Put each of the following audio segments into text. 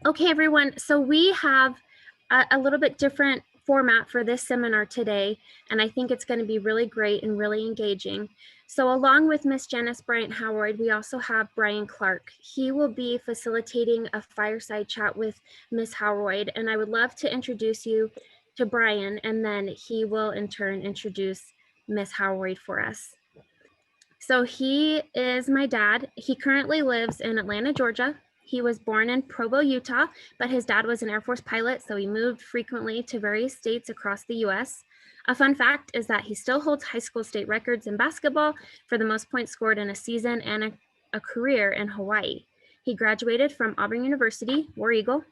Okay, everyone, so we have a little bit different format for this seminar today, and I think it's going to be really great and really engaging. So along with Miss Janice Bryant Howroyd, we also have Brian Clark. He will be facilitating a fireside chat with Miss Howroyd, and I would love to introduce you to Brian, and then he will in turn introduce Miss Howroyd for us. So he is my dad. He currently lives in Atlanta, Georgia. He was born in Provo, Utah, but his dad was an Air Force pilot, so he moved frequently to various states across the US. A fun fact is that he still holds high school state records in basketball for the most points scored in a season and a career in Hawaii. He graduated from Auburn University, War Eagle,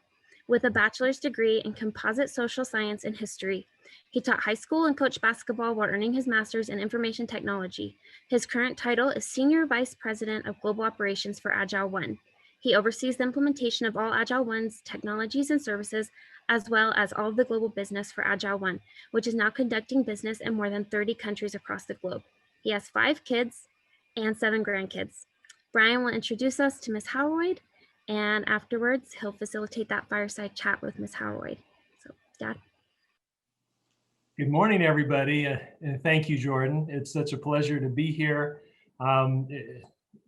with a bachelor's degree in composite social science and history. He taught high school and coached basketball while earning his master's in information technology. His current title is Senior Vice President of Global Operations for Agile One. He oversees the implementation of all Agile One's technologies and services, as well as all of the global business for Agile One, which is now conducting business in more than 30 countries across the globe. He has 5 kids and 7 grandkids. Brian will introduce us to Ms. Howroyd, and afterwards, he'll facilitate that fireside chat with Ms. Howroyd. So, Dad. Good morning, everybody, and thank you, Jordan. It's such a pleasure to be here.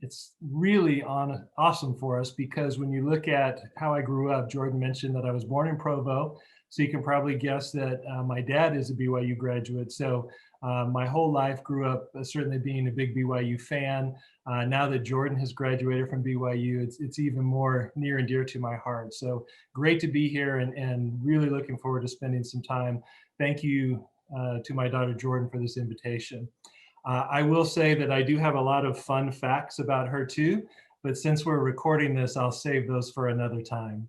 It's really awesome for us because when you look at how I grew up, Jordan mentioned that I was born in Provo, so you can probably guess that my dad is a BYU graduate. So my whole life grew up certainly being a big BYU fan. Now that Jordan has graduated from BYU, it's even more near and dear to my heart. So great to be here and really looking forward to spending some time. Thank you to my daughter Jordan for this invitation. I will say that I do have a lot of fun facts about her too, but since we're recording this, I'll save those for another time.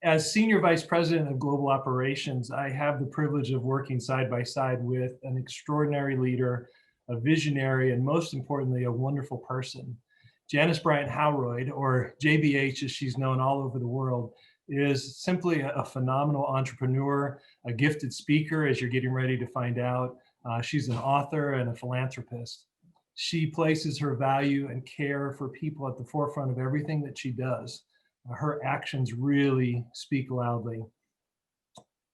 As Senior Vice President of Global Operations, I have the privilege of working side by side with an extraordinary leader, a visionary, and most importantly, a wonderful person. Janice Bryant Howroyd, or JBH as she's known all over the world, is simply a phenomenal entrepreneur, a gifted speaker, as you're getting ready to find out. She's an author and a philanthropist. She places her value and care for people at the forefront of everything that she does. Her actions really speak loudly.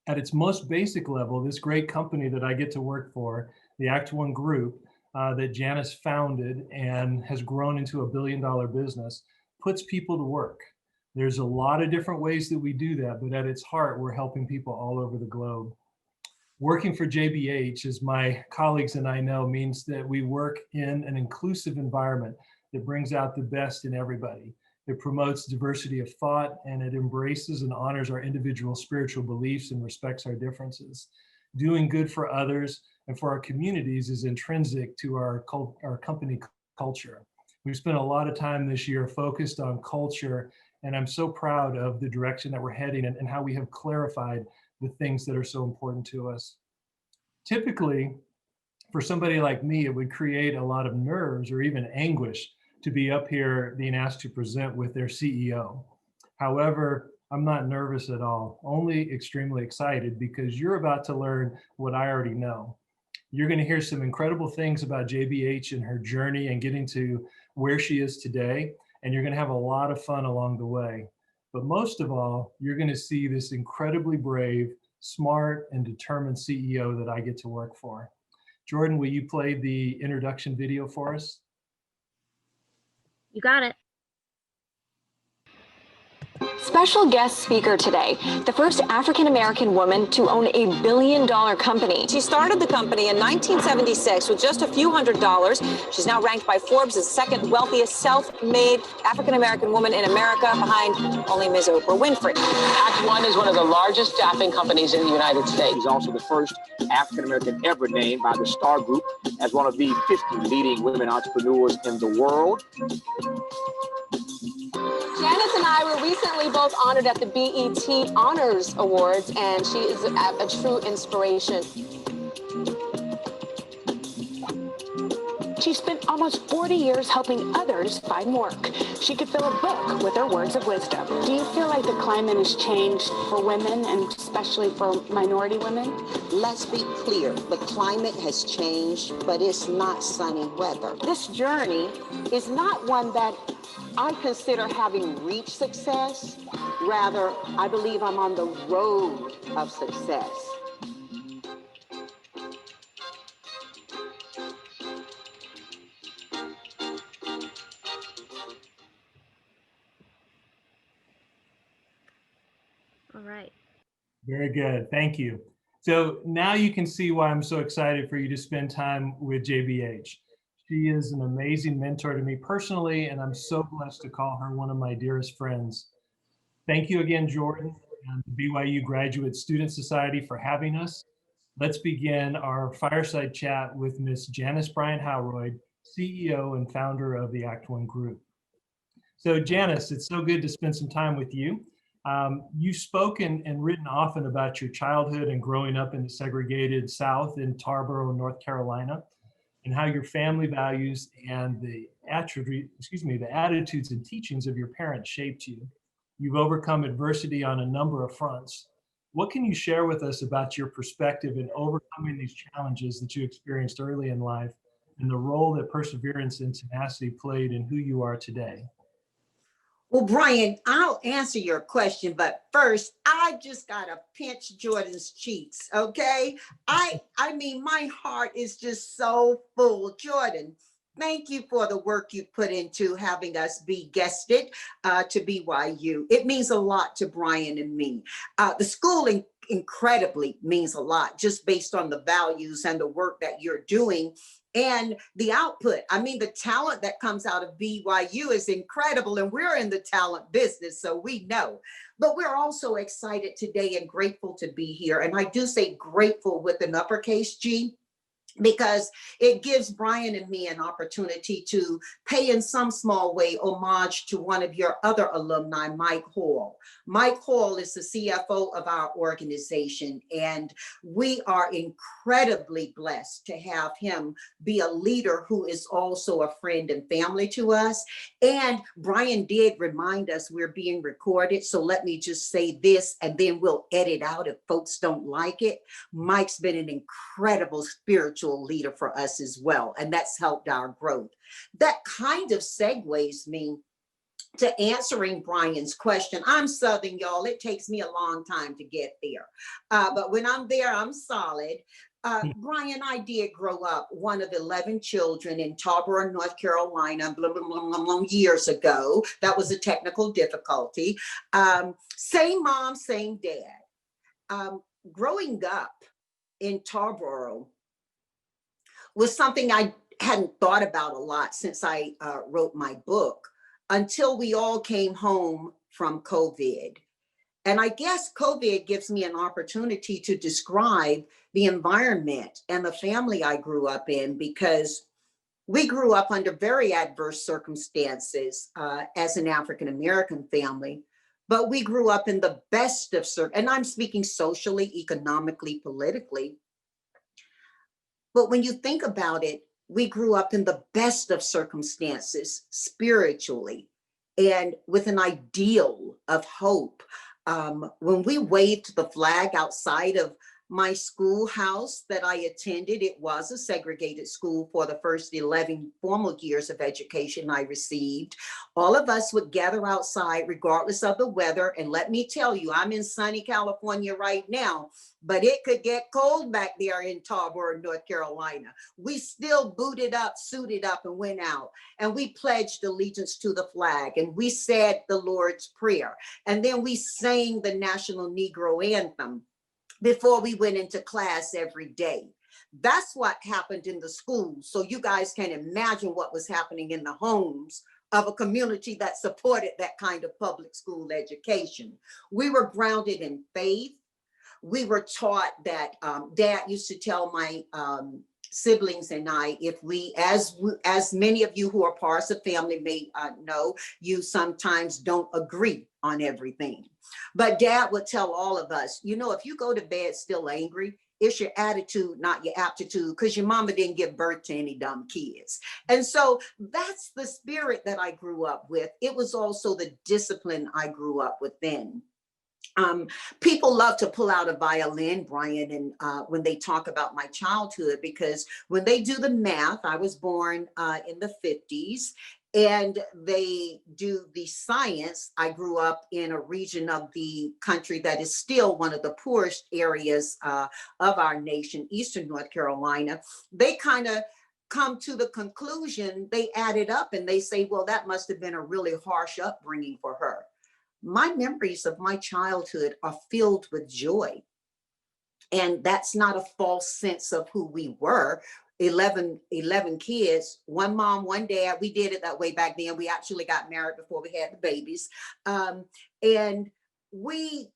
At its most basic level, this great company that I get to work for, the Act One Group, that Janice founded and has grown into a billion-dollar business, puts people to work. There's a lot of different ways that we do that, but at its heart, we're helping people all over the globe. Working for JBH, as my colleagues and I know, means that we work in an inclusive environment that brings out the best in everybody. It promotes diversity of thought, and it embraces and honors our individual spiritual beliefs and respects our differences. Doing good for others and for our communities is intrinsic to our company culture. We've spent a lot of time this year focused on culture, and I'm so proud of the direction that we're heading and how we have clarified the things that are so important to us. Typically, for somebody like me, it would create a lot of nerves or even anguish to be up here being asked to present with their CEO. However, I'm not nervous at all, only extremely excited because you're about to learn what I already know. You're going to hear some incredible things about JBH and her journey and getting to where she is today, and you're going to have a lot of fun along the way. But most of all, you're going to see this incredibly brave, smart, and determined CEO that I get to work for. Jordan, will you play the introduction video for us? You got it. Special guest speaker today, the first African-American woman to own $1 billion company. She started the company in 1976 with just a few $100s. She's now ranked by Forbes as the second wealthiest self-made African-American woman in America, behind only Ms. Oprah Winfrey. Act One is one of the largest staffing companies in the United States. He's also the first African-American ever named by the Star Group as one of the 50 leading women entrepreneurs in the world. Janice and I were recently both honored at the BET Honors Awards, and she is a true inspiration. She spent almost 40 years helping others find work. She could fill a book with her words of wisdom. Do you feel like the climate has changed for women, and especially for minority women? Let's be clear, the climate has changed, but it's not sunny weather. This journey is not one that I consider having reached success. Rather, I believe I'm on the road of success. All right. Very good. Thank you. So now you can see why I'm so excited for you to spend time with JBH. She is an amazing mentor to me personally, and I'm so blessed to call her one of my dearest friends. Thank you again, Jordan, and the BYU Graduate Student Society for having us. Let's begin our fireside chat with Miss Janice Bryant Howroyd, CEO and founder of the Act One Group. So Janice, it's so good to spend some time with you. You've spoken and written often about your childhood and growing up in the segregated South in Tarboro, North Carolina, and how your family values and the attitudes and teachings of your parents shaped you. You've overcome adversity on a number of fronts. What can you share with us about your perspective in overcoming these challenges that you experienced early in life and the role that perseverance and tenacity played in who you are today? Well, Brian, I'll answer your question, but first, I just gotta pinch Jordan's cheeks, okay? I mean, my heart is just so full. Jordan, thank you for the work you put into having us be guested to BYU. It means a lot to Brian and me. The schooling incredibly means a lot just based on the values and the work that you're doing. And the output, I mean, the talent that comes out of BYU is incredible, and we're in the talent business, so we know. But we're also excited today and grateful to be here. And I do say grateful with an uppercase G, because it gives Brian and me an opportunity to pay in some small way homage to one of your other alumni, Mike Hall. Mike Hall is the CFO of our organization, and we are incredibly blessed to have him be a leader who is also a friend and family to us. And Brian did remind us we're being recorded, so let me just say this, and then we'll edit out if folks don't like it. Mike's been an incredible spiritual leader for us as well, and that's helped our growth. That kind of segues me to answering Brian's question. I'm Southern, y'all. It takes me a long time to get there, but when I'm there, I'm solid. Brian, I did grow up one of 11 children in Tarboro, North Carolina, years ago. That was a technical difficulty. Same mom, same dad. Growing up in Tarboro was something I hadn't thought about a lot since I wrote my book, until we all came home from COVID. And I guess COVID gives me an opportunity to describe the environment and the family I grew up in, because we grew up under very adverse circumstances as an African-American family, but we grew up in the best of and I'm speaking socially, economically, politically. But when you think about it, we grew up in the best of circumstances spiritually and with an ideal of hope. When we waved the flag outside of my schoolhouse that I attended, it was a segregated school for the first 11 formal years of education I received. All of us would gather outside regardless of the weather. And let me tell you, I'm in sunny California right now, but it could get cold back there in Tarboro, North Carolina. We still booted up, suited up, and went out. And we pledged allegiance to the flag. And we said the Lord's Prayer. And then we sang the National Negro Anthem before we went into class every day. That's what happened in the schools. So you guys can imagine what was happening in the homes of a community that supported that kind of public school education. We were grounded in faith. We were taught that Dad used to tell my siblings and I, if we, as many of you who are parts of family may know, you sometimes don't agree on everything. But Dad would tell all of us, you know, if you go to bed still angry, it's your attitude, not your aptitude, because your mama didn't give birth to any dumb kids. And so that's the spirit that I grew up with. It was also the discipline I grew up within. People love to pull out a violin, Brian, and when they talk about my childhood, because when they do the math, I was born in the 50s. and they do the science. I grew up in a region of the country that is still one of the poorest areas of our nation, Eastern North Carolina. They kind of come to the conclusion, they add it up and they say, well, that must have been a really harsh upbringing for her. My memories of my childhood are filled with joy. And that's not a false sense of who we were. 11 kids, one mom, one dad. We did it that way back then. We actually got married before we had the babies. And we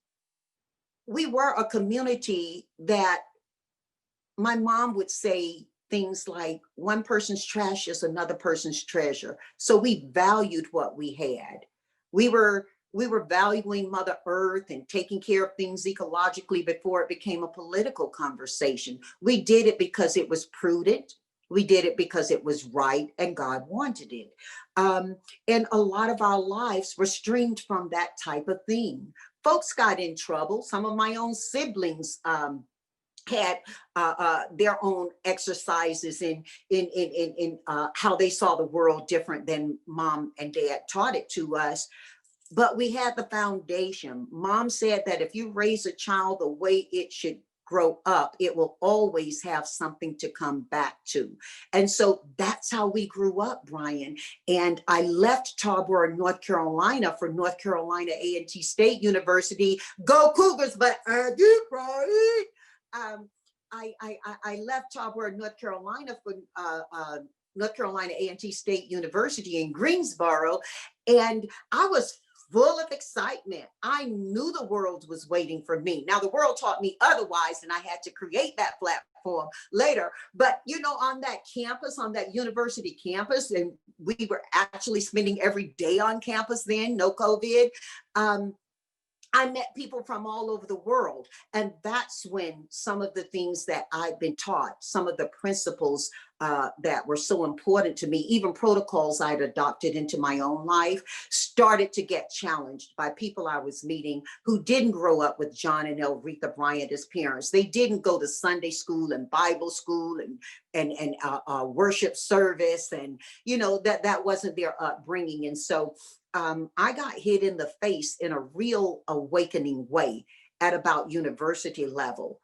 were a community that my mom would say things like, one person's trash is another person's treasure. So we valued what we had. We were valuing Mother Earth and taking care of things ecologically before it became a political conversation. We did it because it was prudent. We did it because it was right and God wanted it. And a lot of our lives were streamed from that type of thing. Folks got in trouble. Some of my own siblings had their own exercises in how they saw the world different than mom and dad taught it to us. But we had the foundation. Mom said that if you raise a child the way it should grow up, it will always have something to come back to. And so that's how we grew up, Brian. And I left Tarboro, North Carolina for North Carolina A&T State University. Go Cougars, but I left Tarboro, North Carolina for North Carolina A&T State University in Greensboro. And I was full of excitement. I knew the world was waiting for me. Now, the world taught me otherwise, and I had to create that platform later. But, you know, on that campus, on that university campus, and we were actually spending every day on campus then, no COVID. I met people from all over the world. And that's when some of the things that I've been taught, some of the principles that were so important to me, even protocols I'd adopted into my own life, started to get challenged by people I was meeting who didn't grow up with John and Elretha Bryant as parents. They didn't go to Sunday school and Bible school and worship service. And, you know, that wasn't their upbringing. And so I got hit in the face in a real awakening way at about university level.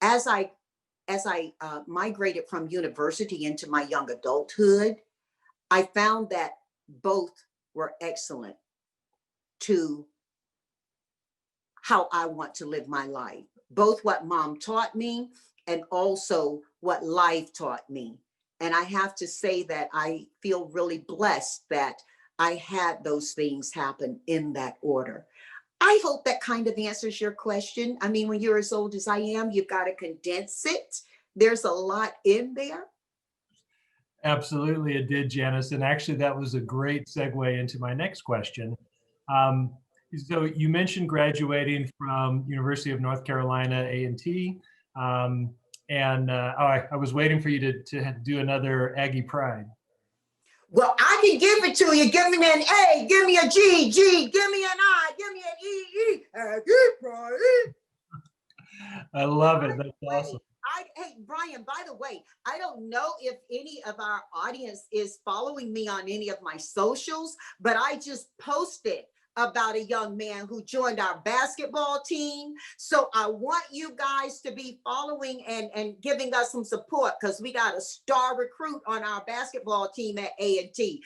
As I migrated from university into my young adulthood, I found that both were excellent to how I want to live my life, both what mom taught me and also what life taught me. And I have to say that I feel really blessed that I had those things happen in that order. I hope that kind of answers your question. I mean, when you're as old as I am, you've got to condense it. There's a lot in there. Absolutely, it did, Janice. And actually, that was a great segue into my next question. So you mentioned graduating from University of North Carolina A&T. I was waiting for you to do another Aggie Pride. Well, I can give it to you. Give me an A, give me a G, give me an I, give me an E. I love it. That's awesome. Hey, Brian, by the way, I don't know if any of our audience is following me on any of my socials, but I just posted about a young man who joined our basketball team. So I want you guys to be following and giving us some support, because we got a star recruit on our basketball team at A&T.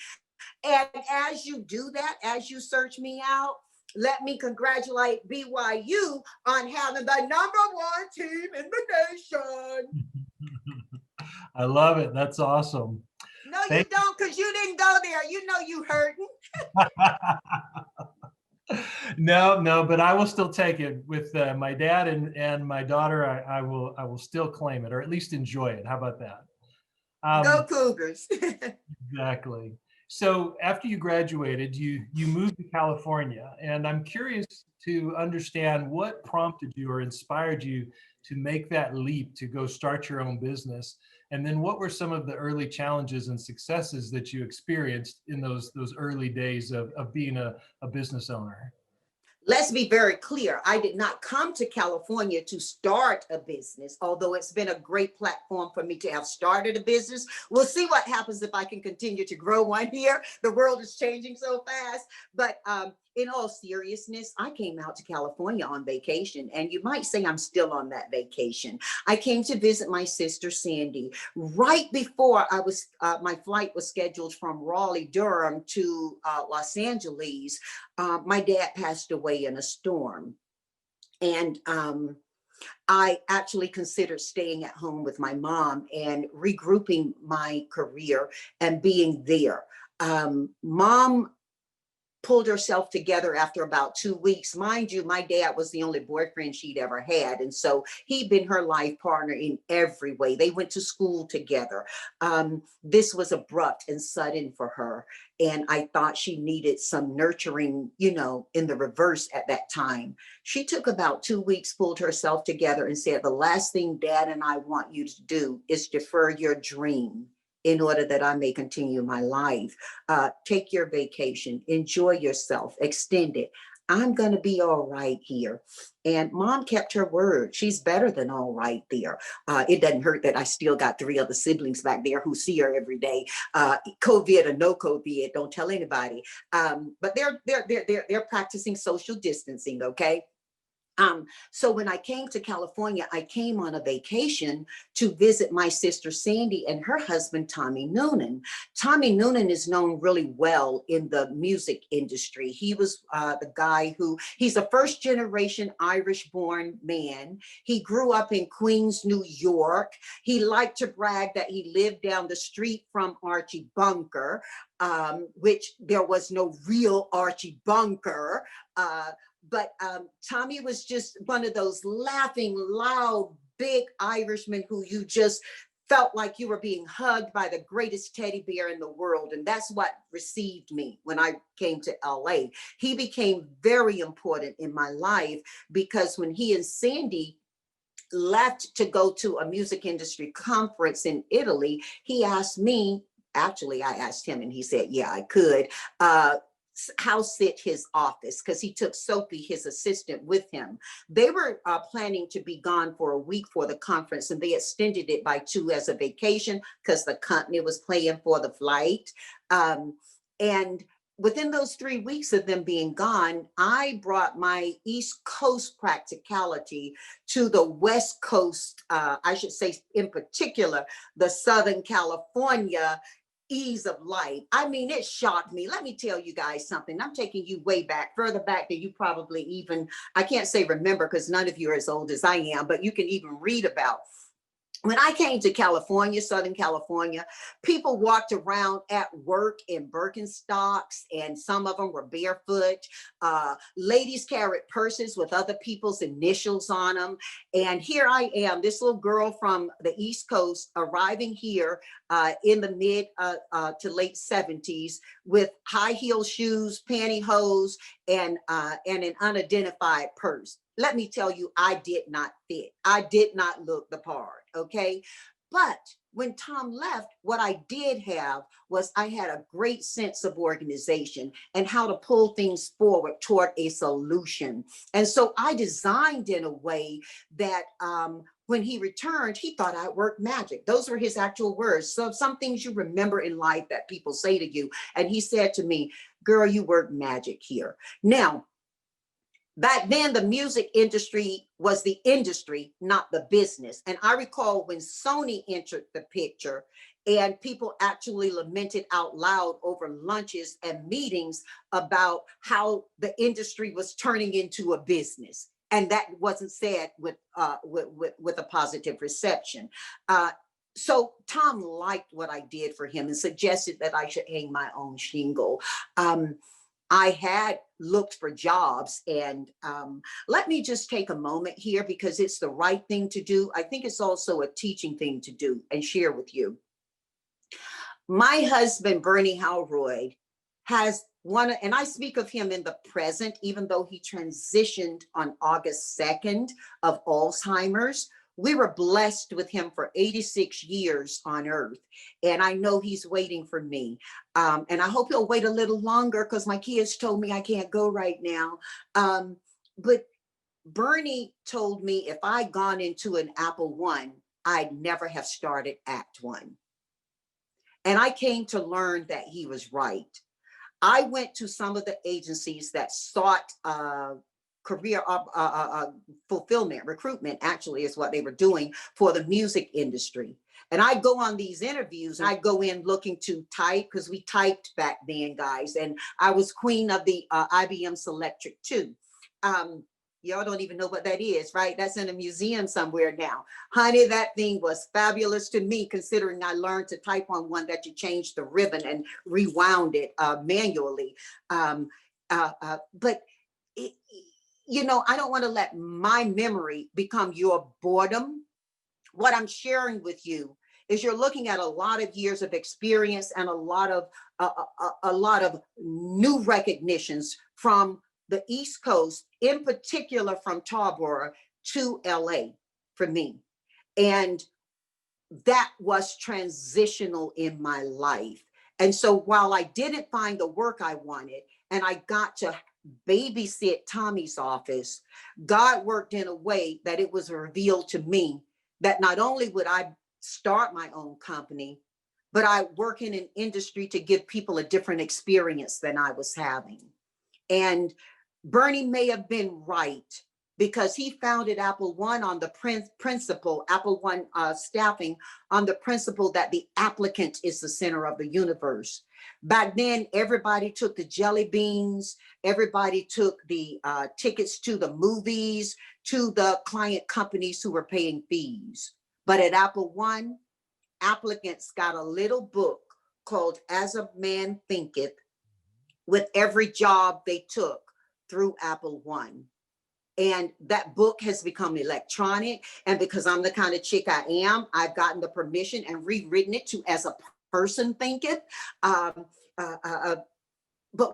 And as you do that, as you search me out, let me congratulate BYU on having the #1 team in the nation. I love it. That's awesome. No, you don't, because you didn't go there. You know you hurting. No, but I will still take it with my dad and my daughter. I will still claim it, or at least enjoy it. How about that? Go Cougars. Exactly. So after you graduated, you moved to California, and I'm curious to understand what prompted you or inspired you to make that leap to go start your own business. And then what were some of the early challenges and successes that you experienced in those early days of being a business owner? let's be very clear. I did not come to California to start a business, although it's been a great platform for me to have started a business. We'll see what happens if I can continue to grow one here. The world is changing so fast. But in all seriousness, I came out to California on vacation, and you might say I'm still on that vacation. I came to visit my sister, Sandy, right before I was, my flight was scheduled from Raleigh, Durham to Los Angeles. My dad passed away in a storm, and I actually considered staying at home with my mom and regrouping my career and being there. Mom pulled herself together after about 2 weeks. Mind you, my dad was the only boyfriend she'd ever had. And so he'd been her life partner in every way. They went to school together. This was abrupt and sudden for her. And I thought she needed some nurturing, you know, in the reverse at that time. She took about 2 weeks, pulled herself together and said, the last thing Dad and I want you to do is defer your dream in order that I may continue my life. Take your vacation, enjoy yourself, extend it. I'm going to be all right here. And Mom kept her word. She's better than all right there. It doesn't hurt that I still got 3 other siblings back there who see her every day. COVID or no COVID, don't tell anybody. But they're practicing social distancing, okay? So when I came to California, I came on a vacation to visit my sister Sandy and her husband, Tommy Noonan. Tommy Noonan is known really well in the music industry. He was the guy he's a first generation Irish born man. He grew up in Queens, New York. He liked to brag that he lived down the street from Archie Bunker, which there was no real Archie Bunker. But Tommy was just one of those laughing, loud, big Irishmen who you just felt like you were being hugged by the greatest teddy bear in the world. And that's what received me when I came to LA. He became very important in my life because when he and Sandy left to go to a music industry conference in Italy, he asked me, actually, I asked him and he said, yeah, I could. House sit his office because he took Sophie, his assistant, with him. They were planning to be gone for a week for the conference, and they extended it by 2 as a vacation because the company was paying for the flight. And within those 3 weeks of them being gone, I brought my East Coast practicality to the West Coast, I should say in particular, the Southern California ease of life. I mean, it shocked me. Let me tell you guys something. I'm taking you way back, further back than you probably even, I can't say remember because none of you are as old as I am, but you can even read about. When I came to California, Southern California, people walked around at work in Birkenstocks, and some of them were barefoot. Ladies carried purses with other people's initials on them. And here I am, this little girl from the East Coast, arriving here in the mid to late 70s with high heel shoes, pantyhose, and an unidentified purse. Let me tell you, I did not fit. I did not look the part, okay? But when Tom left, what I did have was I had a great sense of organization and how to pull things forward toward a solution. And so I designed in a way that when he returned, he thought I worked magic. Those were his actual words. So some things you remember in life that people say to you. And he said to me, girl, you work magic here. Now, back then, the music industry was the industry, not the business. And I recall when Sony entered the picture and people actually lamented out loud over lunches and meetings about how the industry was turning into a business. And that wasn't said with a positive reception. So Tom liked what I did for him and suggested that I should hang my own shingle. I had looked for jobs, and let me just take a moment here because it's the right thing to do. I think it's also a teaching thing to do and share with you. My husband, Bernie Howroyd, has one, and I speak of him in the present, even though he transitioned on August 2nd of Alzheimer's. We were blessed with him for 86 years on earth. And I know he's waiting for me. And I hope he'll wait a little longer because my kids told me I can't go right now. But Bernie told me if I'd gone into an Apple One, I'd never have started Act One. And I came to learn that he was right. I went to some of the agencies that sought career fulfillment, recruitment actually is what they were doing for the music industry. And I go on these interviews, I go in looking to type because we typed back then, guys. And I was queen of the IBM Selectric 2. Y'all don't even know what that is, right? That's in a museum somewhere now. Honey, that thing was fabulous to me, considering I learned to type on one that you changed the ribbon and rewound it manually. But, you know, I don't want to let my memory become your boredom. What I'm sharing with you is you're looking at a lot of years of experience and a lot of new recognitions from the East Coast, in particular from Tarboro to LA for me. And that was transitional in my life. And so while I didn't find the work I wanted, and I got to babysit Tommy's office, God worked in a way that it was revealed to me that not only would I start my own company, but I work in an industry to give people a different experience than I was having. And Bernie may have been right because he founded Apple One on the principle, Apple One staffing on the principle that the applicant is the center of the universe. Back then, everybody took the jelly beans, everybody took the tickets to the movies, to the client companies who were paying fees. But at Apple One, applicants got a little book called As a Man Thinketh with every job they took through Apple One. And that book has become electronic. And because I'm the kind of chick I am, I've gotten the permission and rewritten it to As a Person Thinketh. But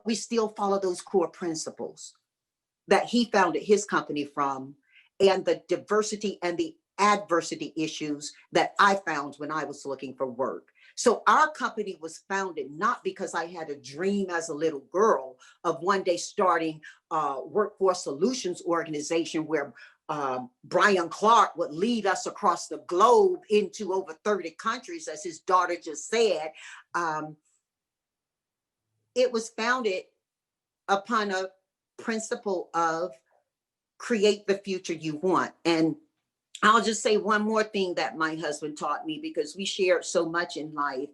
we still follow those core principles that he founded his company from, and the diversity and the adversity issues that I found when I was looking for work. So our company was founded not because I had a dream as a little girl of one day starting a workforce solutions organization where Brian Clark would lead us across the globe into over 30 countries, as his daughter just said. It was founded upon a principle of create the future you want. And I'll just say one more thing that my husband taught me, because we shared so much in life.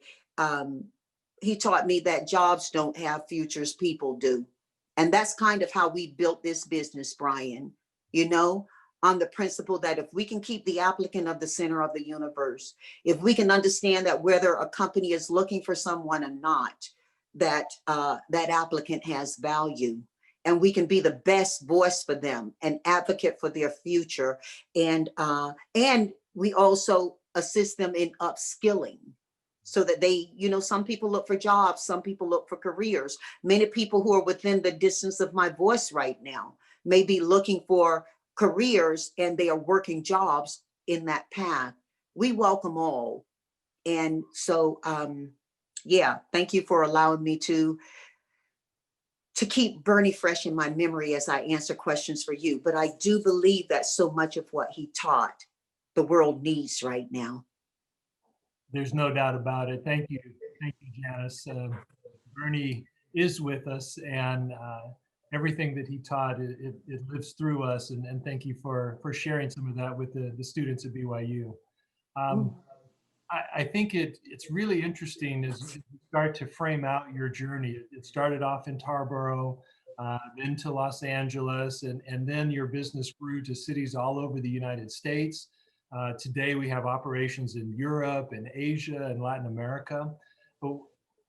He taught me that jobs don't have futures, people do. And that's kind of how we built this business, Brian, you know, on the principle that if we can keep the applicant of the center of the universe, if we can understand that whether a company is looking for someone or not, that that applicant has value. And we can be the best voice for them, an advocate for their future. And we also assist them in upskilling so that they, you know, some people look for jobs, some people look for careers. Many people who are within the distance of my voice right now may be looking for careers and they are working jobs in that path. We welcome all. And so, yeah, thank you for allowing me to keep Bernie fresh in my memory as I answer questions for you. But I do believe that so much of what he taught, the world needs right now. There's no doubt about it. Thank you, Janice. Bernie is with us, and everything that he taught, it lives through us. And thank you for sharing some of that with the students at BYU. I think it's really interesting as you start to frame out your journey. It started off in Tarboro, then to Los Angeles, and then your business grew to cities all over the United States. Today we have operations in Europe and Asia and Latin America. But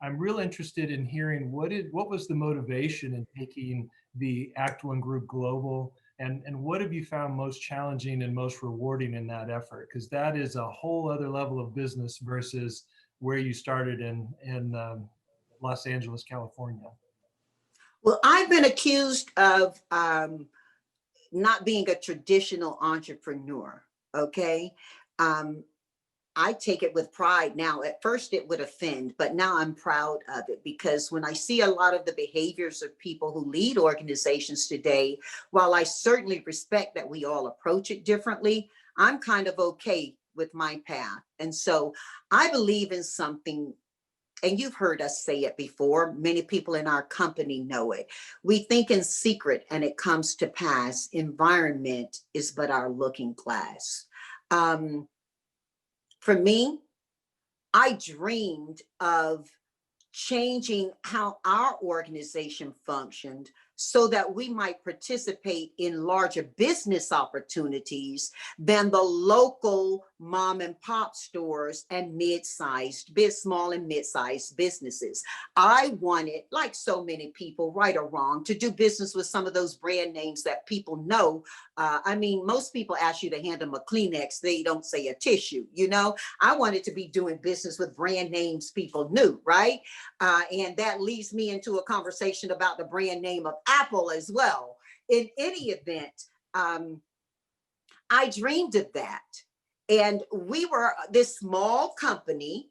I'm real interested in hearing what was the motivation in taking the Act One Group global, and what have you found most challenging and most rewarding in that effort? Because that is a whole other level of business versus where you started in Los Angeles, California. Well, I've been accused of not being a traditional entrepreneur. okay? I take it with pride now. At first it would offend, but now I'm proud of it, because when I see a lot of the behaviors of people who lead organizations today, while I certainly respect that we all approach it differently, I'm kind of okay with my path. And so I believe in something, and you've heard us say it before, many people in our company know it. We think in secret and it comes to pass. Environment is but our looking glass. For me, I dreamed of changing how our organization functioned so that we might participate in larger business opportunities than the local mom and pop stores and small and mid-sized businesses. I wanted, like so many people, right or wrong, to do business with some of those brand names that people know. I mean, most people ask you to hand them a Kleenex, they don't say a tissue, you know? I wanted to be doing business with brand names people knew, right? And that leads me into a conversation about the brand name of Apple as well. In any event, I dreamed of that. And we were this small company,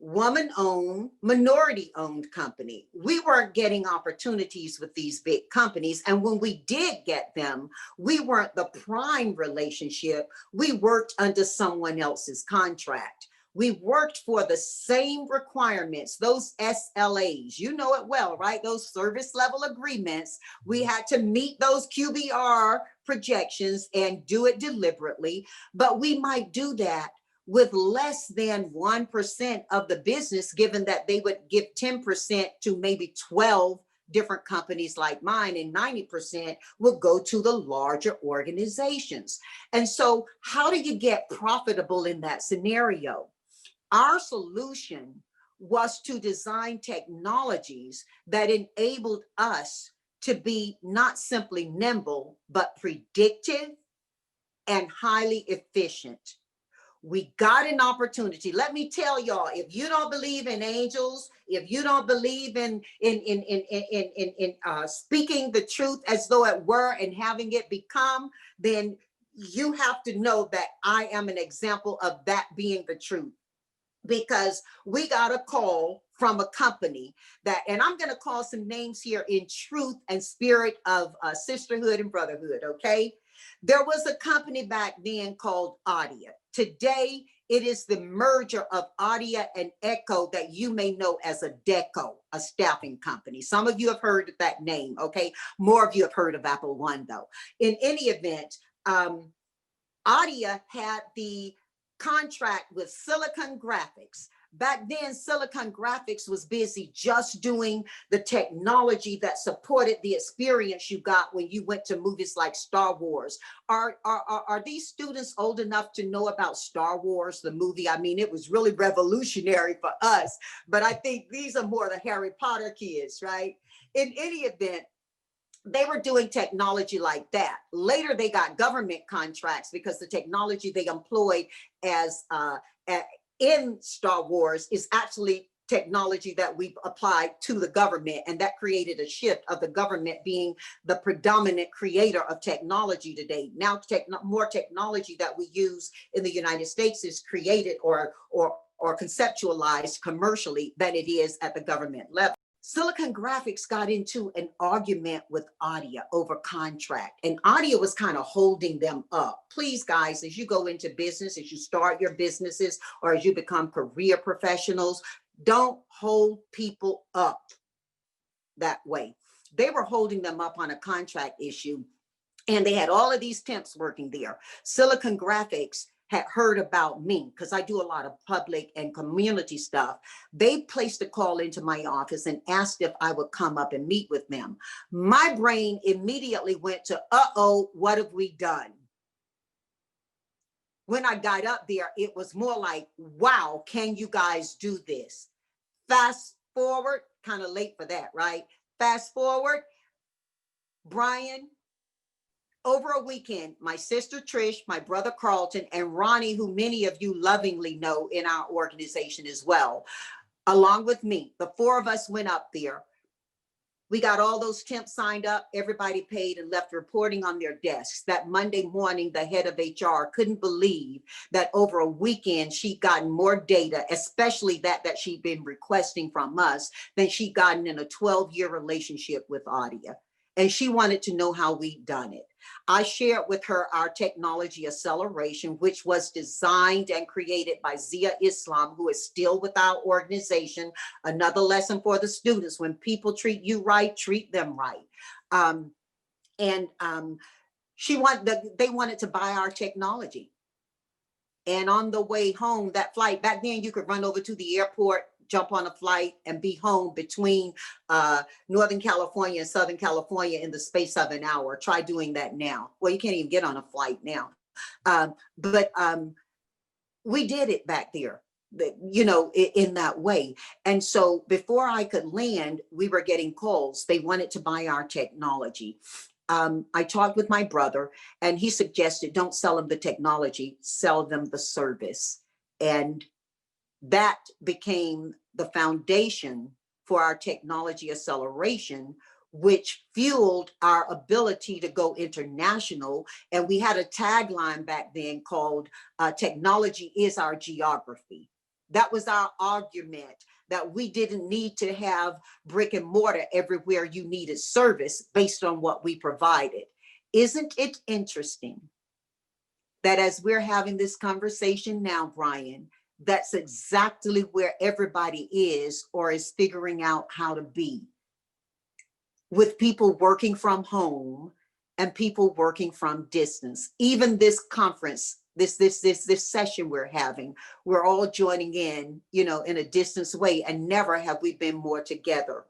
woman-owned, minority-owned company. We weren't getting opportunities with these big companies. And when we did get them, we weren't the prime relationship. We worked under someone else's contract. We worked for the same requirements, those SLAs, you know it well, right? Those service level agreements. We had to meet those QBR projections and do it deliberately, but we might do that with less than 1% of the business, given that they would give 10% to maybe 12 different companies like mine, and 90% will go to the larger organizations. And so how do you get profitable in that scenario? Our solution was to design technologies that enabled us to be not simply nimble, but predictive and highly efficient. We got an opportunity. Let me tell y'all, if you don't believe in angels, if you don't believe in speaking the truth as though it were and having it become, then you have to know that I am an example of that being the truth. Because we got a call from a company that, and I'm going to call some names here in truth and spirit of sisterhood and brotherhood, okay? There was a company back then called Adia. Today, it is the merger of Adia and Echo that you may know as a Deco, a staffing company. Some of you have heard of that name, okay? More of you have heard of Apple One, though. In any event, Adia had the contract with Silicon Graphics. Back then, Silicon Graphics was busy just doing the technology that supported the experience you got when you went to movies like Star Wars. Are these students old enough to know about Star Wars, the movie? I mean, it was really revolutionary for us, but I think these are more the Harry Potter kids, right? In any event, they were doing technology like that. Later, they got government contracts because the technology they employed as in Star Wars is actually technology that we've applied to the government. And that created a shift of the government being the predominant creator of technology today. Now, more technology that we use in the United States is created or conceptualized commercially than it is at the government level. Silicon Graphics got into an argument with Adia over contract, and Adia was kind of holding them up. Please, guys, as you go into business, as you start your businesses, or as you become career professionals, don't hold people up that way. They were holding them up on a contract issue, and they had all of these temps working there. Silicon Graphics had heard about me because I do a lot of public and community stuff. They placed a call into my office and asked if I would come up and meet with them. My brain immediately went to, uh-oh, what have we done? When I got up there, it was more like, wow, can you guys do this? Fast forward, kind of late for that, right? Fast forward, Brian, over a weekend, my sister Trish, my brother Carlton, and Ronnie, who many of you lovingly know in our organization as well, along with me, the four of us went up there. We got all those temps signed up, everybody paid and left reporting on their desks. That Monday morning, the head of HR couldn't believe that over a weekend, she'd gotten more data, especially that she'd been requesting from us, than she'd gotten in a 12-year relationship with Audia. And she wanted to know how we'd done it. I shared with her our technology acceleration, which was designed and created by Zia Islam, who is still with our organization. Another lesson for the students: when people treat you right, treat them right. They wanted to buy our technology. And on the way home, that flight, back then you could run over to the airport, jump on a flight and be home between Northern California and Southern California in the space of an hour. Try doing that now. Well, you can't even get on a flight now. But we did it back there, you know, in that way. And so before I could land, we were getting calls. They wanted to buy our technology. I talked with my brother and he suggested, don't sell them the technology, sell them the service. And that became the foundation for our technology acceleration, which fueled our ability to go international. And we had a tagline back then called technology is our geography. That was our argument, that we didn't need to have brick and mortar everywhere you needed service based on what we provided. Isn't it interesting that as we're having this conversation now, Brian, that's exactly where everybody is or is figuring out how to be, with people working from home and people working from distance. Even this conference, this session we're having, we're all joining in, you know, in a distance way, and never have we been more together.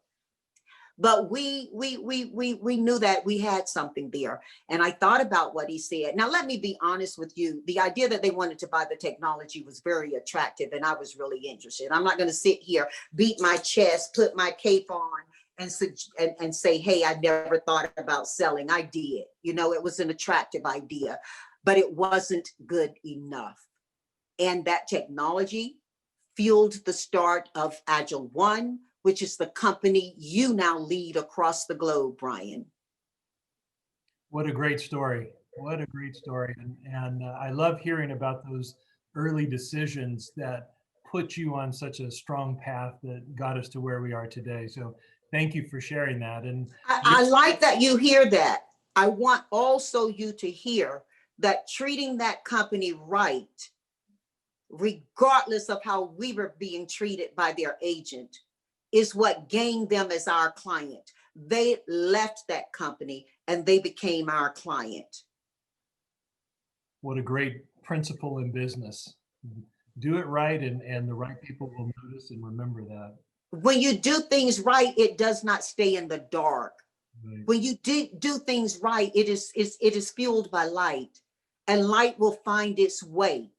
But we knew that we had something there. And I thought about what he said. Now, let me be honest with you. The idea that they wanted to buy the technology was very attractive, and I was really interested. I'm not going to sit here, beat my chest, put my cape on, and say, hey, I never thought about selling. I did. You know, it was an attractive idea, but it wasn't good enough. And that technology fueled the start of Agile One, which is the company you now lead across the globe, Brian. What a great story. What a great story. And I love hearing about those early decisions that put you on such a strong path that got us to where we are today. So thank you for sharing that. And I like that you hear that. I want also you to hear that treating that company right, regardless of how we were being treated by their agent, is what gained them as our client. They left that company and they became our client. What a great principle in business. Do it right, and the right people will notice and remember that. When you do things right, it does not stay in the dark. Right. When you do things right, it is fueled by light, and light will find its way.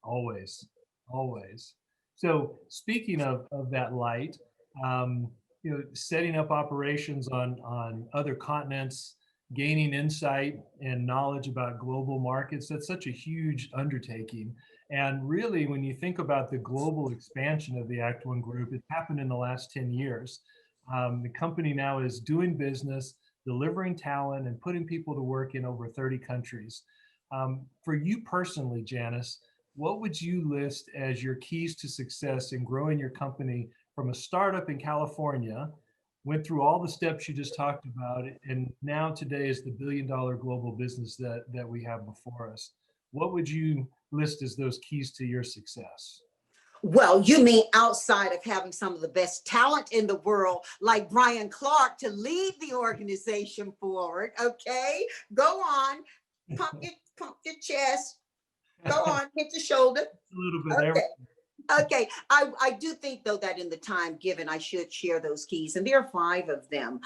Always, always. So speaking of that light, you know, setting up operations on other continents, gaining insight and knowledge about global markets, that's such a huge undertaking. And really, when you think about the global expansion of the Act One Group, it happened in the last 10 years. The company now is doing business, delivering talent, and putting people to work in over 30 countries. For you personally, Janice, what would you list as your keys to success in growing your company from a startup in California, went through all the steps you just talked about, and now today is the billion-dollar global business that we have before us? What would you list as those keys to your success? Well, you mean outside of having some of the best talent in the world, like Brian Clark, to lead the organization forward, okay? Go on, pump your chest. Go on, hit your shoulder. A little bit. Okay. Okay, I do think though that in the time given, I should share those keys, and there are 5 of them.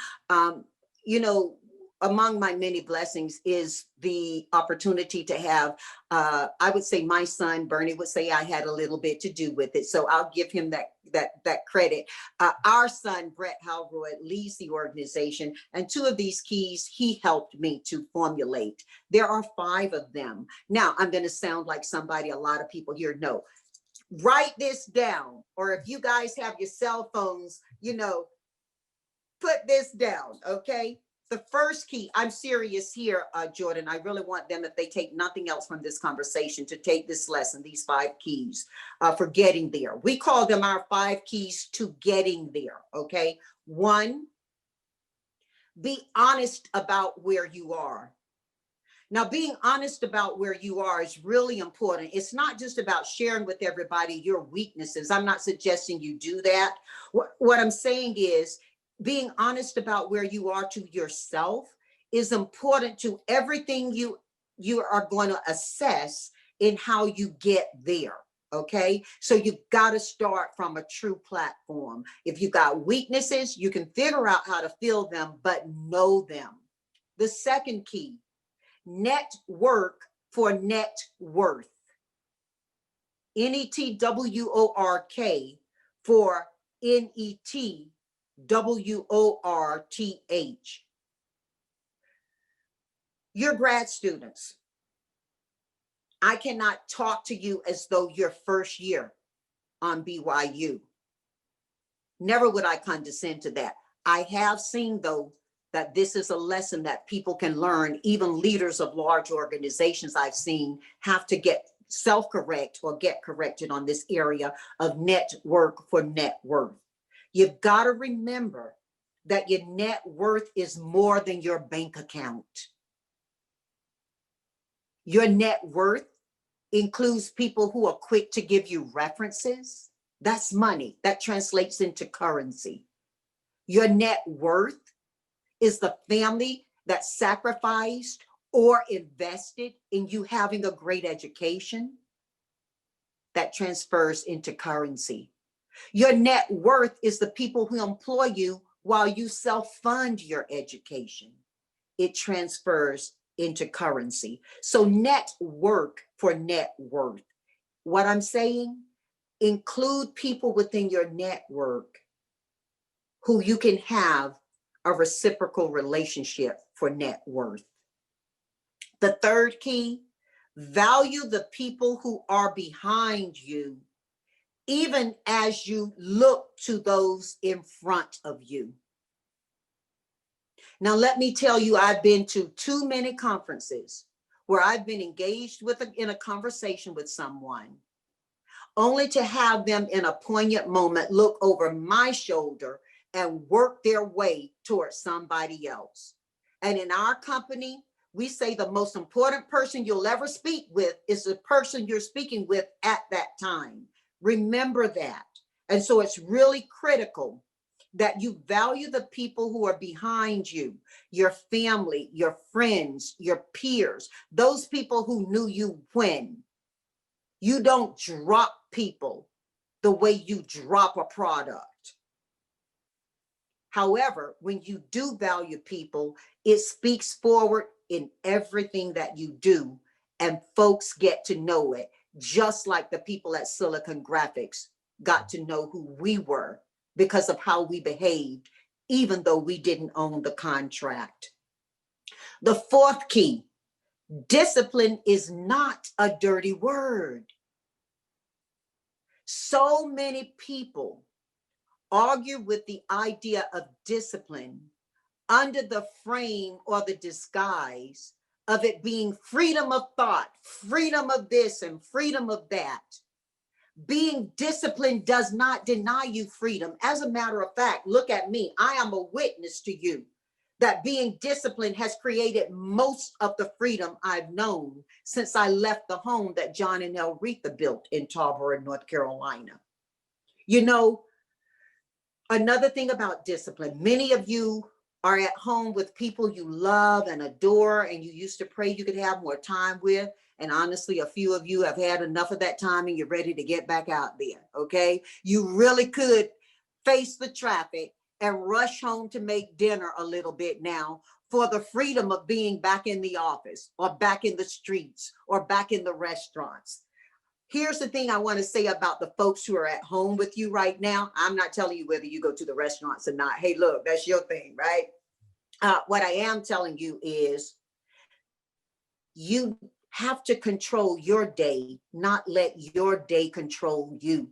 You know, among my many blessings is the opportunity to have, I would say my son, Bernie would say I had a little bit to do with it. So I'll give him that credit. Our son, Brett Howroyd, leads the organization, and 2 of these keys he helped me to formulate. There are 5 of them. Now I'm going to sound like somebody a lot of people here know. Write this down, or if you guys have your cell phones, you know, put this down, okay? The first key, I'm serious here, Jordan. I really want them, if they take nothing else from this conversation, to take this lesson, these 5 keys for getting there. We call them our 5 keys to getting there, okay? 1, be honest about where you are. Now, being honest about where you are is really important. It's not just about sharing with everybody your weaknesses. I'm not suggesting you do that. What I'm saying is, being honest about where you are to yourself is important to everything you are going to assess in how you get there. Okay, so you've got to start from a true platform. If you got weaknesses, you can figure out how to fill them, but know them. The second key, network for net worth. NETWORK for NETWORTH. You're grad students. I cannot talk to you as though you're first year on BYU. Never would I condescend to that. I have seen, though, that this is a lesson that people can learn. Even leaders of large organizations I've seen have to get self-correct or get corrected on this area of network for net worth. You've got to remember that your net worth is more than your bank account. Your net worth includes people who are quick to give you references. That's money. That translates into currency. Your net worth is the family that sacrificed or invested in you having a great education. That transfers into currency. Your net worth is the people who employ you while you self-fund your education. It transfers into currency. So network for net worth. What I'm saying, include people within your network who you can have a reciprocal relationship for net worth. The third key, value the people who are behind you, even as you look to those in front of you. Now, let me tell you, I've been to too many conferences where I've been engaged in a conversation with someone, only to have them in a poignant moment look over my shoulder and work their way towards somebody else. And in our company, we say the most important person you'll ever speak with is the person you're speaking with at that time. Remember that. And so it's really critical that you value the people who are behind you, your family, your friends, your peers, those people who knew you when. You don't drop people the way you drop a product. However, when you do value people, it speaks forward in everything that you do, and folks get to know it, just like the people at Silicon Graphics got to know who we were because of how we behaved, even though we didn't own the contract. The fourth key, discipline is not a dirty word. So many people argue with the idea of discipline under the frame or the disguise of it being freedom of thought, freedom of this and freedom of that. Being disciplined does not deny you freedom. As a matter of fact, look at me. I am a witness to you that being disciplined has created most of the freedom I've known since I left the home that John and Elretha built in Tarboro, North Carolina. You know, another thing about discipline, many of you are at home with people you love and adore, and you used to pray you could have more time with. And honestly, a few of you have had enough of that time and you're ready to get back out there, okay? You really could face the traffic and rush home to make dinner a little bit now for the freedom of being back in the office or back in the streets or back in the restaurants. Here's the thing I want to say about the folks who are at home with you right now. I'm not telling you whether you go to the restaurants or not. Hey, look, that's your thing, right? What I am telling you is you have to control your day, not let your day control you.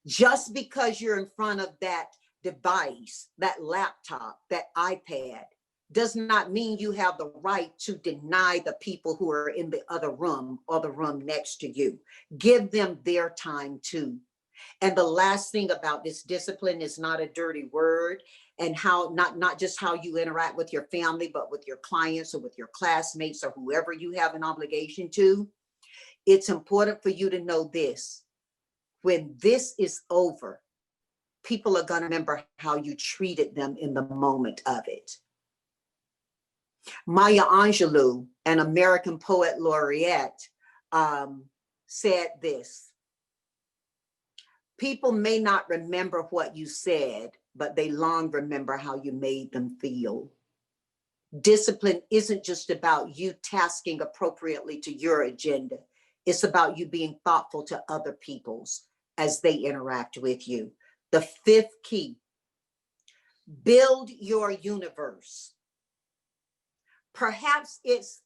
Just because you're in front of that device, that laptop, that iPad, does not mean you have the right to deny the people who are in the other room or the room next to you. Give them their time too. And the last thing about this, discipline is not a dirty word, and how not just how you interact with your family, but with your clients or with your classmates or whoever you have an obligation to. It's important for you to know this. When this is over, people are going to remember how you treated them in the moment of it. Maya Angelou, an American poet laureate, said this: people may not remember what you said, but they long remember how you made them feel. Discipline isn't just about you tasking appropriately to your agenda. It's about you being thoughtful to other people's as they interact with you. The fifth key, build your universe. Perhaps it's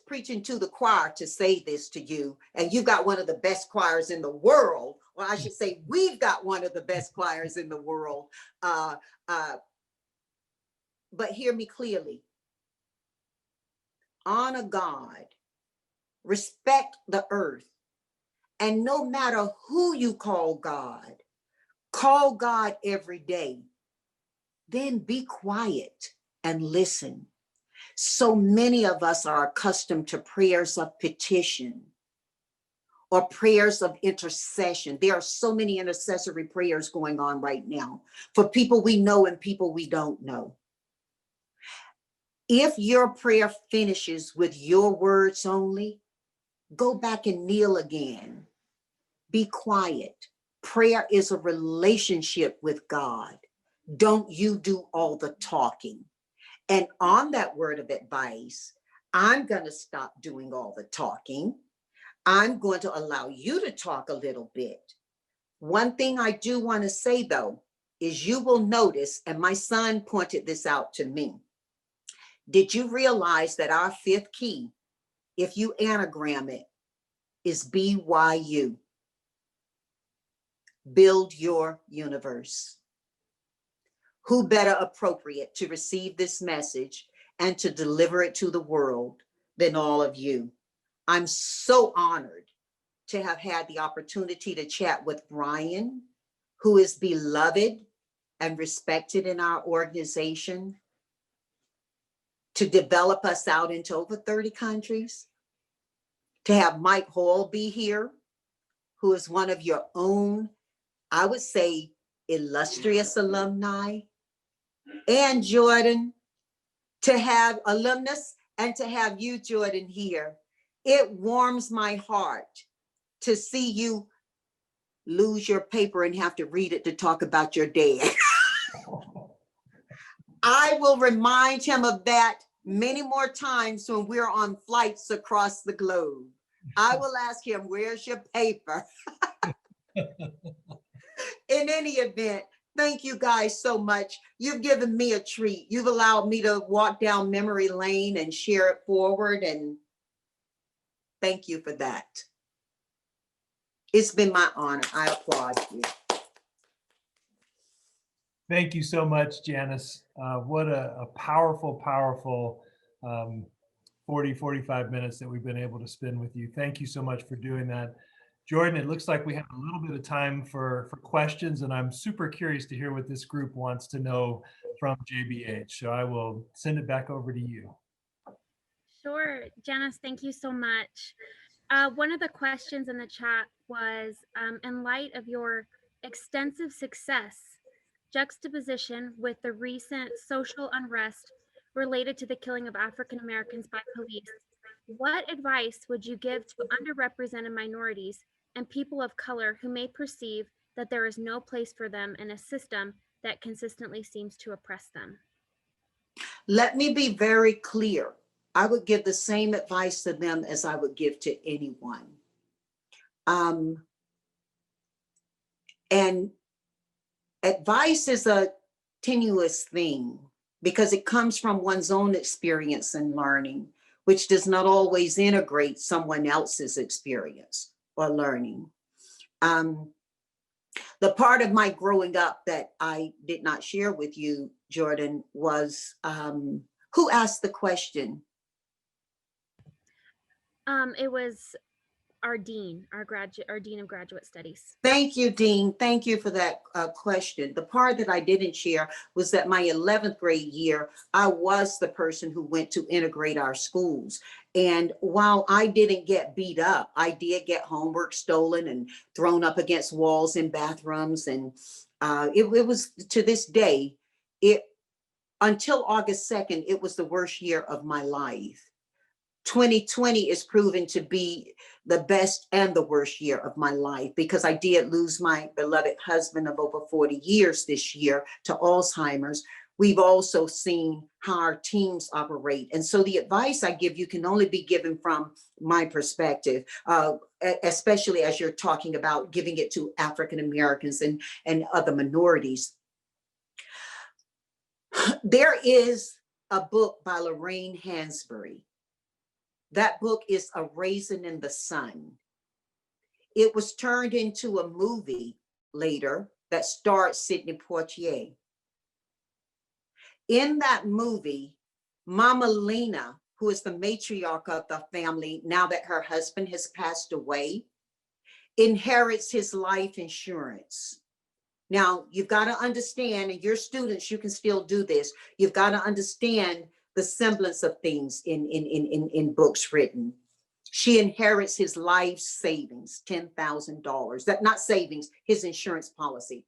preaching to the choir to say this to you, and you got one of the best choirs in the world, or I should say we've got one of the best choirs in the world. But hear me clearly. Honor God, respect the earth, and no matter who you call God every day. Then be quiet and listen. So many of us are accustomed to prayers of petition or prayers of intercession. There are so many intercessory prayers going on right now for people we know and people we don't know. If your prayer finishes with your words only, go back and kneel again. Be quiet. Prayer is a relationship with God. Don't you do all the talking. And on that word of advice, I'm going to stop doing all the talking. I'm going to allow you to talk a little bit. One thing I do want to say, though, is you will notice, and my son pointed this out to me. Did you realize that our fifth key, if you anagram it, is BYU? Build your universe. Who better appropriate to receive this message and to deliver it to the world than all of you? I'm so honored to have had the opportunity to chat with Brian, who is beloved and respected in our organization, to develop us out into over 30 countries, to have Mike Hall be here, who is one of your own, I would say, illustrious alumni, and Jordan, to have alumnus, and to have you, Jordan, here. It warms my heart to see you lose your paper and have to read it to talk about your dad. I will remind him of that many more times when we're on flights across the globe. I will ask him, where's your paper? In any event, thank you guys so much. You've given me a treat. You've allowed me to walk down memory lane and share it forward, and thank you for that. It's been my honor. I applaud you. Thank you so much, Janice. What a powerful, powerful 45 minutes that we've been able to spend with you. Thank you so much for doing that. Jordan, it looks like we have a little bit of time for questions, and I'm super curious to hear what this group wants to know from JBH. So I will send it back over to you. Sure, Janice, thank you so much. One of the questions in the chat was, in light of your extensive success, juxtaposition with the recent social unrest related to the killing of African Americans by police, what advice would you give to underrepresented minorities and people of color who may perceive that there is no place for them in a system that consistently seems to oppress them? Let me be very clear. I would give the same advice to them as I would give to anyone. And advice is a tenuous thing because it comes from one's own experience and learning, which does not always integrate someone else's experience or learning. The part of my growing up that I did not share with you, Jordan, was who asked the question? It was our dean, our dean of graduate studies. Thank you, Dean. Thank you for that question. The part that I didn't share was that my 11th grade year, I was the person who went to integrate our schools. And while I didn't get beat up, I did get homework stolen and thrown up against walls in bathrooms. And it was, to this day, until August 2nd, it was the worst year of my life. 2020 is proven to be the best and the worst year of my life, because I did lose my beloved husband of over 40 years this year to Alzheimer's. We've also seen how our teams operate. And so the advice I give you can only be given from my perspective, especially as you're talking about giving it to African Americans and other minorities. There is a book by Lorraine Hansberry. That book is A Raisin in the Sun. It was turned into a movie later that starred Sidney Poitier. In that movie, Mama Lena, who is the matriarch of the family now that her husband has passed away, inherits his life insurance. Now, you've got to understand, and your students, you can still do this. You've got to understand the semblance of things in books written. She inherits his life savings, $10,000. That, not savings, his insurance policy.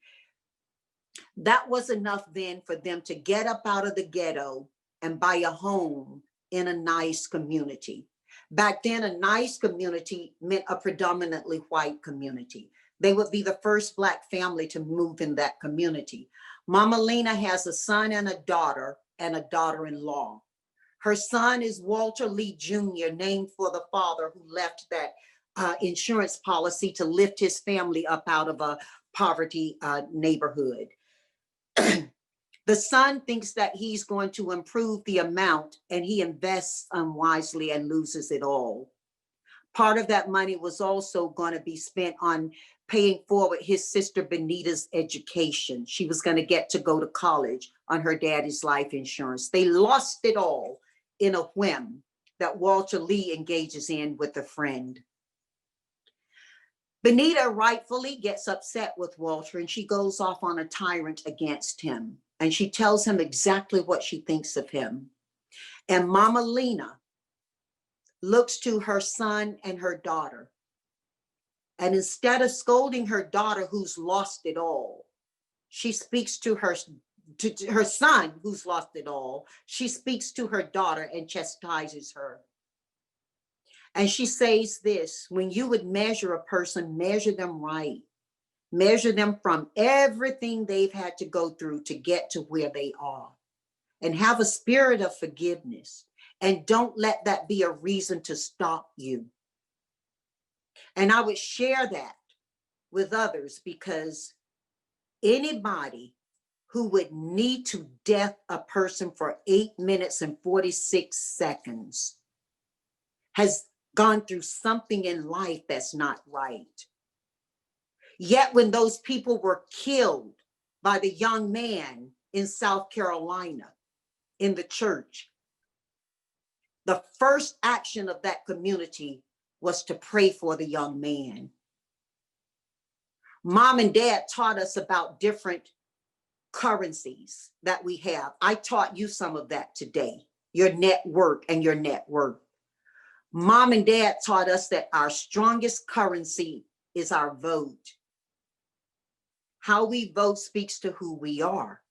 That was enough then for them to get up out of the ghetto and buy a home in a nice community. Back then, a nice community meant a predominantly white community. They would be the first Black family to move in that community. Mama Lena has a son and a daughter-in-law. Her son is Walter Lee Jr., named for the father who left that insurance policy to lift his family up out of a poverty neighborhood. The son thinks that he's going to improve the amount, and he invests unwisely and loses it all. Part of that money was also going to be spent on paying forward his sister Benita's education. She was going to get to go to college on her daddy's life insurance. They lost it all in a whim that Walter Lee engages in with a friend. Benita rightfully gets upset with Walter, and she goes off on a tyrant against him. And she tells him exactly what she thinks of him. And Mama Lena looks to her son and her daughter. And instead of scolding her daughter who's lost it all, she speaks to her son who's lost it all. She speaks to her daughter and chastises her. And she says this: when you would measure a person, measure them right. Measure them from everything they've had to go through to get to where they are. And have a spirit of forgiveness. And don't let that be a reason to stop you. And I would share that with others, because anybody who would need to death a person for 8 minutes and 46 seconds has gone through something in life that's not right. Yet when those people were killed by the young man in South Carolina in the church, the first action of that community was to pray for the young man. Mom and Dad taught us about different currencies that we have. I taught you some of that today, your network and your net worth. Mom and Dad taught us that our strongest currency is our vote. How we vote speaks to who we are.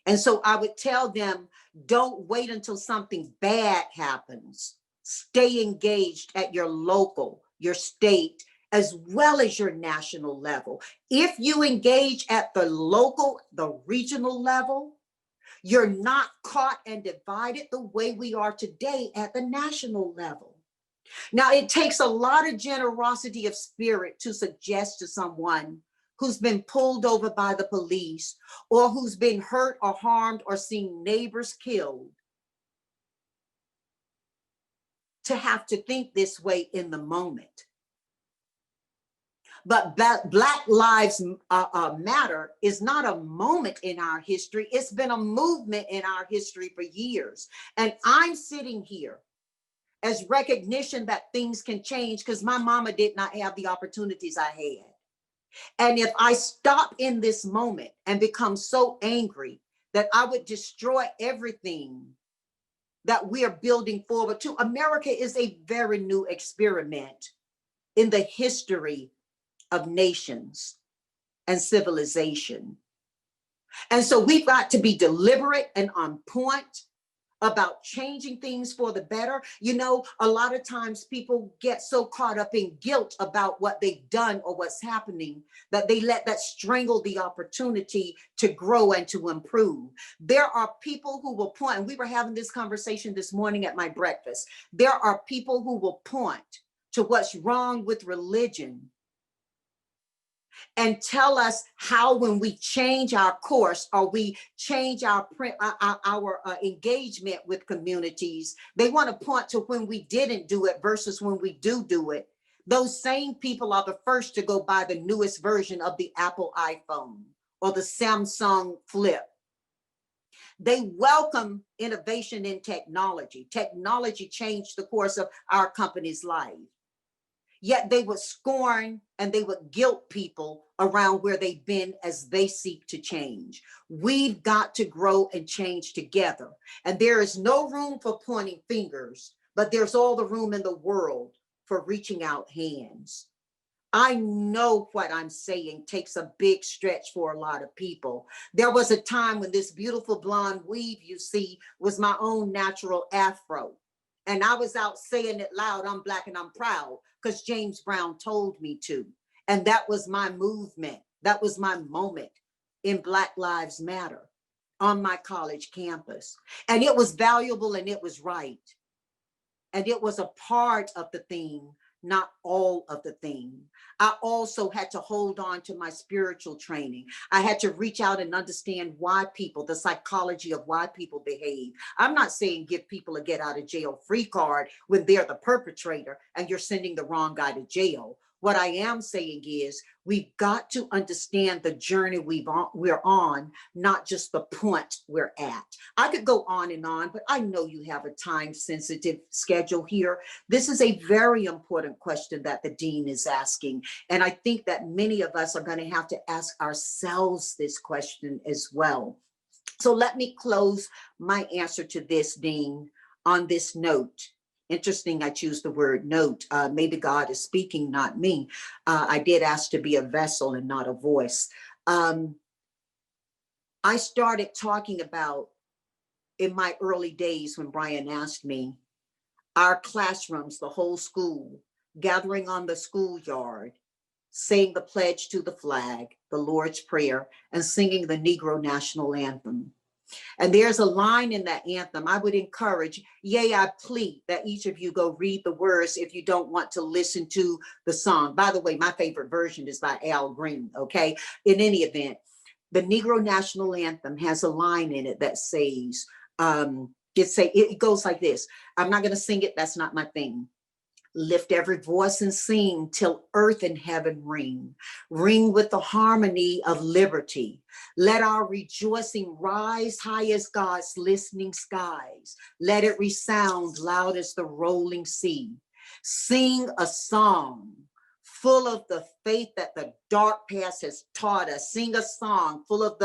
And so I would tell them, don't wait until something bad happens. Stay engaged at your local, your state, as well as your national level. If you engage at the local, the regional level, you're not caught and divided the way we are today at the national level. Now, it takes a lot of generosity of spirit to suggest to someone who's been pulled over by the police, or who's been hurt or harmed or seen neighbors killed, to have to think this way in the moment. But Black Lives Matter is not a moment in our history. It's been a movement in our history for years. And I'm sitting here as recognition that things can change because my mama did not have the opportunities I had. And if I stop in this moment and become so angry that I would destroy everything that we are building forward to, America is a very new experiment in the history of nations and civilization. And so we've got to be deliberate and on point about changing things for the better. You know, a lot of times people get so caught up in guilt about what they've done or what's happening that they let that strangle the opportunity to grow and to improve. There are people who will point, and we were having this conversation this morning at my breakfast. There are people who will point to what's wrong with religion and tell us how, when we change our course or we change our engagement with communities, they want to point to when we didn't do it versus when we do it. Those same people are the first to go buy the newest version of the Apple iPhone or the Samsung Flip. They welcome innovation in technology. Technology changed the course of our company's life. Yet they would scorn and they would guilt people around where they've been as they seek to change. We've got to grow and change together. And there is no room for pointing fingers, but there's all the room in the world for reaching out hands. I know what I'm saying takes a big stretch for a lot of people. There was a time when this beautiful blonde weave you see was my own natural afro. And I was out saying it loud, I'm Black and I'm proud, because James Brown told me to. And that was my movement. That was my moment in Black Lives Matter on my college campus. And it was valuable and it was right. And it was a part of the thing, not all of the thing. I also had to hold on to my spiritual training. I had to reach out and understand why people, the psychology of why people behave. I'm not saying give people a get out of jail free card when they're the perpetrator and you're sending the wrong guy to jail. What I am saying is we've got to understand the journey we're on, not just the point we're at. I could go on and on, but I know you have a time-sensitive schedule here. This is a very important question that the dean is asking. And I think that many of us are going to have to ask ourselves this question as well. So let me close my answer to this, Dean, on this note. Interesting, I choose the word note. Maybe God is speaking, not me. I did ask to be a vessel and not a voice. I started talking about, in my early days when Brian asked me, our classrooms, the whole school, gathering on the schoolyard, saying the pledge to the flag, the Lord's Prayer, and singing the Negro National Anthem. And there's a line in that anthem. I would encourage, yea, I plead that each of you go read the words if you don't want to listen to the song. By the way, my favorite version is by Al Green, okay? In any event, the Negro National Anthem has a line in it that says, it goes like this. I'm not going to sing it. That's not my thing. Lift every voice and sing till earth and heaven ring. Ring with the harmony of liberty. Let our rejoicing rise high as God's listening skies. Let it resound loud as the rolling sea. Sing a song full of the faith that the dark past has taught us. Sing a song full of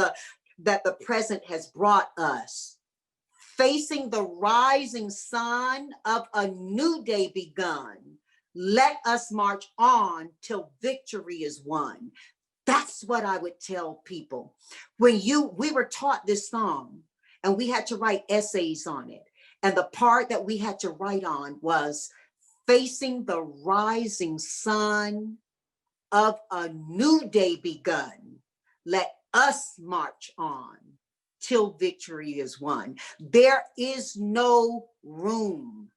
that the present has brought us. Facing the rising sun of a new day begun, let us march on till victory is won. That's what I would tell people. We were taught this song and we had to write essays on it. And the part that we had to write on was facing the rising sun of a new day begun. Let us march on till victory is won. There is no room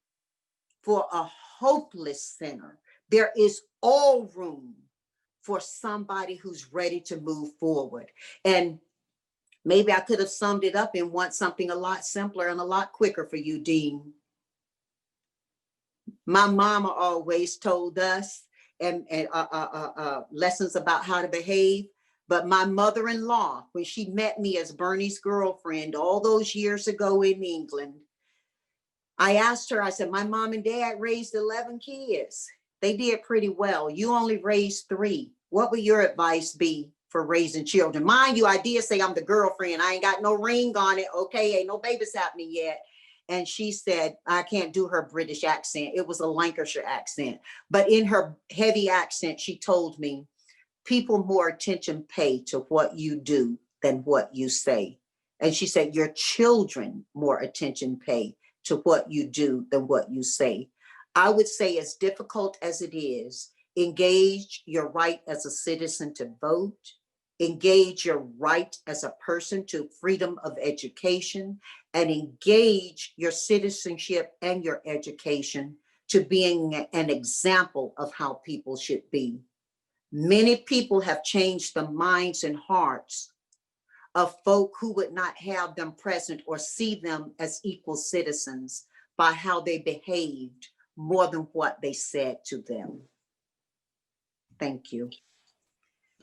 for a hopeless sinner. There is all room for somebody who's ready to move forward. And maybe I could have summed it up and want something a lot simpler and a lot quicker for you, Dean. My mama always told us, and lessons about how to behave. But my mother-in-law, when she met me as Bernie's girlfriend all those years ago in England, I asked her, I said, my mom and dad raised 11 kids. They did pretty well. You only raised 3. What would your advice be for raising children? Mind you, I did say I'm the girlfriend. I ain't got no ring on it. Okay, ain't no babies happening yet. And she said, I can't do her British accent. It was a Lancashire accent. But in her heavy accent, she told me, people more attention pay to what you do than what you say. And she said, your children more attention pay to what you do than what you say. I would say, as difficult as it is, engage your right as a citizen to vote, engage your right as a person to freedom of education, and engage your citizenship and your education to being an example of how people should be. Many people have changed the minds and hearts of folk who would not have them present or see them as equal citizens by how they behaved more than what they said to them. Thank you.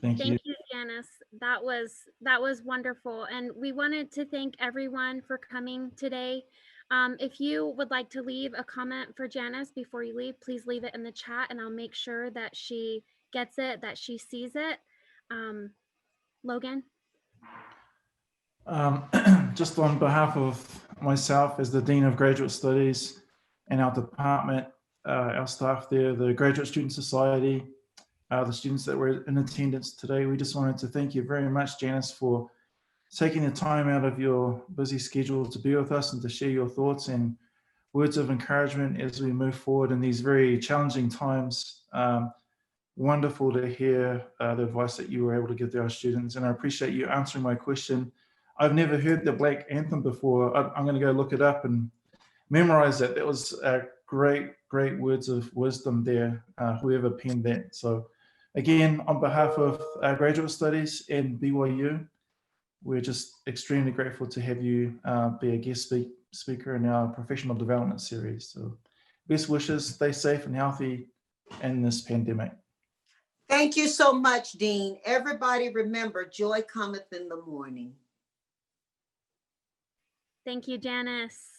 Thank you, Janice. That was wonderful. And we wanted to thank everyone for coming today. If you would like to leave a comment for Janice before you leave, please leave it in the chat and I'll make sure that she gets it, that she sees it. Logan? Just on behalf of myself as the Dean of Graduate Studies and our department, our staff there, the Graduate Student Society, the students that were in attendance today, we just wanted to thank you very much, Janice, for taking the time out of your busy schedule to be with us and to share your thoughts and words of encouragement as we move forward in these very challenging times. Wonderful to hear the advice that you were able to give to our students, and I appreciate you answering my question. I've never heard the Black Anthem before. I'm going to go look it up and memorize it. That was great words of wisdom there, whoever penned that. So again, on behalf of our Graduate Studies and BYU, we're just extremely grateful to have you be a guest speaker in our professional development series. So best wishes, stay safe and healthy in this pandemic. Thank you so much, Dean. Everybody remember, joy cometh in the morning. Thank you, Janice.